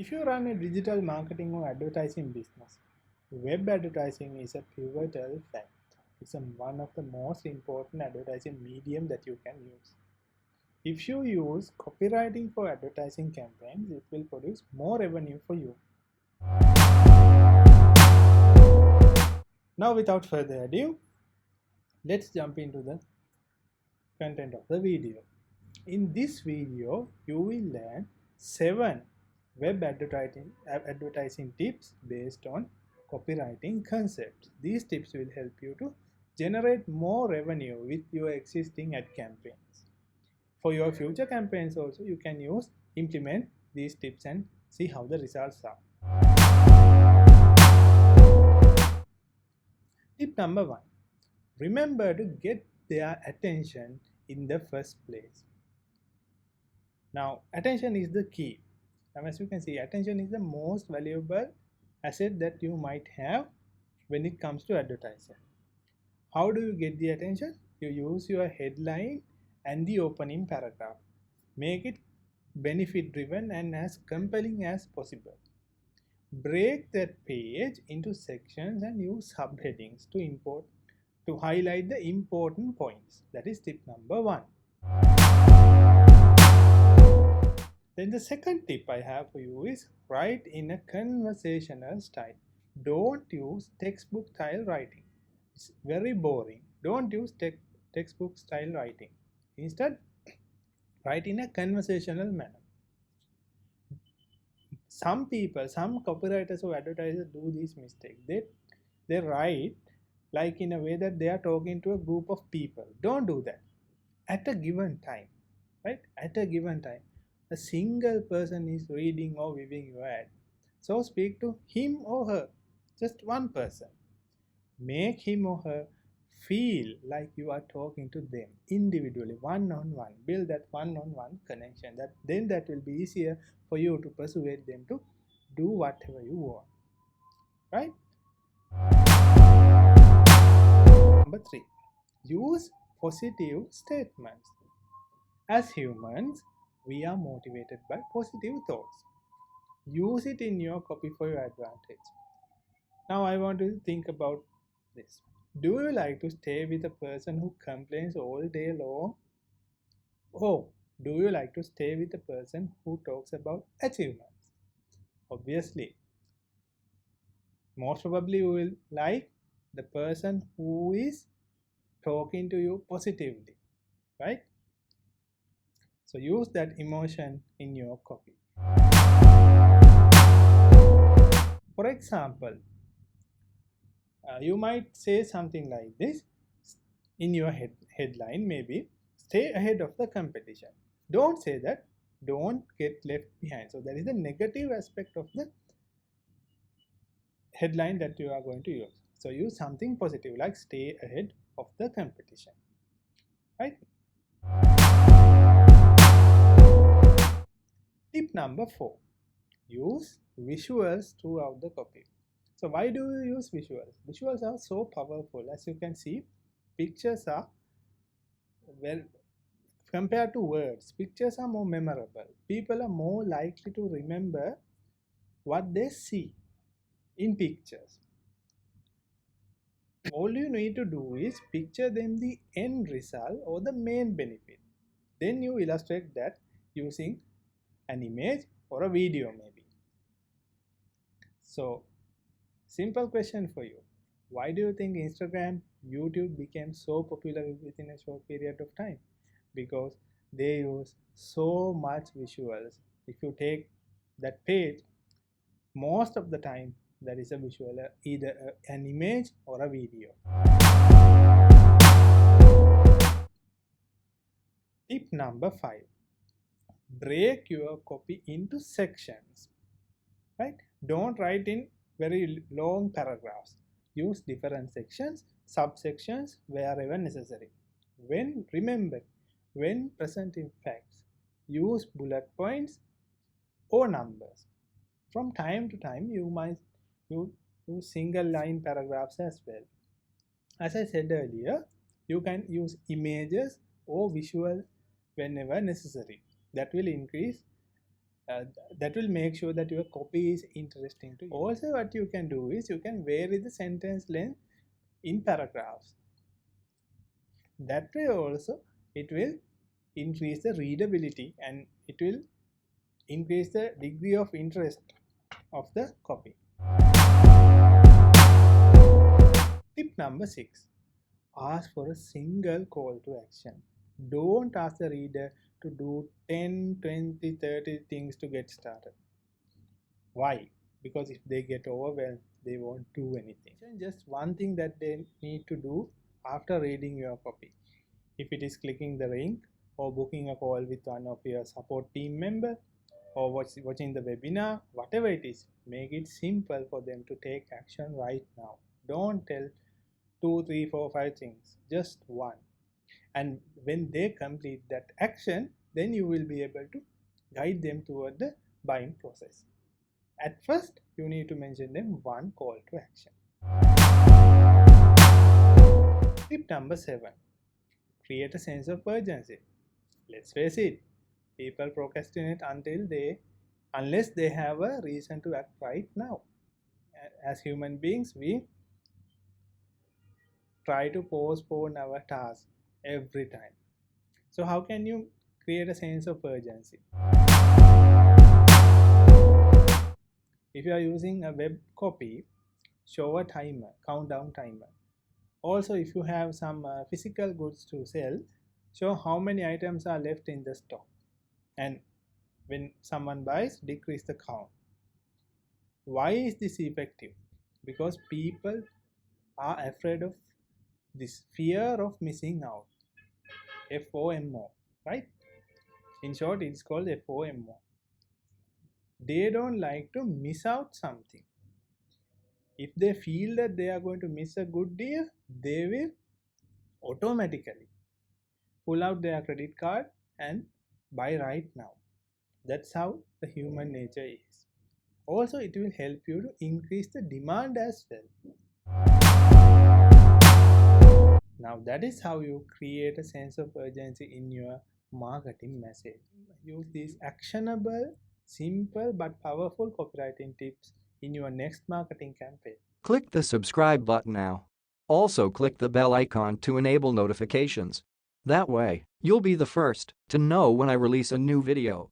If you run a digital marketing or advertising business, web advertising is a pivotal factor. It's one of the most important advertising medium that you can use. If you use copywriting for advertising campaigns, it will produce more revenue for you. Now, without further ado, let's jump into the content of the video. In this video, you will learn 7 web advertising tips based on copywriting concepts. These tips will help you to generate more revenue with your existing ad campaigns. For your future campaigns also, you can implement these tips and see how the results are. Tip number 1. Remember to get their attention in the first place. Now, attention is the key. Now, as you can see, attention is the most valuable asset that you might have when it comes to advertising. How do you get the attention? You use your headline and the opening paragraph. Make it benefit driven and as compelling as possible. Break that page into sections and use subheadings to highlight the important points. That is tip number 1. Then the second tip I have for you is write in a conversational style. Don't use textbook style writing. It's very boring. Don't use textbook style writing. Instead, write in a conversational manner. Some copywriters or advertisers do this mistake. They write like in a way that they are talking to a group of people. Don't do that. At a given time, right? At a given time, a single person is reading or viewing your ad. So speak to him or her, just one person. Make him or her feel like you are talking to them individually, one-on-one. Build that one-on-one connection. That will be easier for you to persuade them to do whatever you want. Right? Number 3. Use positive statements. As humans, we are motivated by positive thoughts. Use it in your copy for your advantage. Now I want to think about this. Do you like to stay with a person who complains all day long? Or do you like to stay with a person who talks about achievements? Obviously, most probably you will like the person who is talking to you positively, right? So use that emotion in your copy. For example, you might say something like this in your headline, maybe, stay ahead of the competition. Don't say that, don't get left behind. So that is the negative aspect of the headline that you are going to use. So use something positive like stay ahead of the competition, right? Tip number 4, use visuals throughout the copy. So why do you use visuals? Visuals are so powerful. As you can see, pictures are, well, compared to words, pictures are more memorable. People are more likely to remember what they see in pictures. All you need to do is picture them the end result or the main benefit. Then you illustrate that using an image or a video maybe. So, simple question for you. Why do you think Instagram, YouTube became so popular within a short period of time? Because they use so much visuals. If you take that page, most of the time there is a visual, either an image or a video. Tip number 5. Break your copy into sections, right? Don't write in very long paragraphs. Use different sections, subsections wherever necessary. Remember, when presenting facts, use bullet points or numbers. From time to time, you might use single line paragraphs as well. As I said earlier, you can use images or visual whenever necessary. That will increase that will make sure that your copy is interesting to you. Also, what you can do is you can vary the sentence length in paragraphs. That way also it will increase the readability and it will increase the degree of interest of the copy. Tip number 6. Ask for a single call to action. Don't ask the reader to do 10, 20, 30 things to get started. Why? Because if they get overwhelmed, they won't do anything. Just one thing that they need to do after reading your copy. If it is clicking the link or booking a call with one of your support team member or watching the webinar, whatever it is, make it simple for them to take action right now. Don't tell 2, 3, 4, 5 things, just one. And when they complete that action, then you will be able to guide them toward the buying process. At first, you need to mention them one call to action. Tip number 7. Create a sense of urgency. Let's face it, people procrastinate unless they have a reason to act right now. As human beings, we try to postpone our task every time. So how can you create a sense of urgency? If you are using a web copy, show a timer, countdown timer. Also, if you have some physical goods to sell, show how many items are left in the stock. And when someone buys, decrease the count. Why is this effective? Because people are afraid of this fear of missing out. FOMO, right? In short, it's called FOMO. They don't like to miss out something. If they feel that they are going to miss a good deal, they will automatically pull out their credit card and buy right now. That's how the human nature is. Also, it will help you to increase the demand as well. Now, that is how you create a sense of urgency in your marketing message. Use these actionable, simple but powerful copywriting tips in your next marketing campaign. Click the subscribe button now. Also click the bell icon to enable notifications. That way, you'll be the first to know when I release a new video.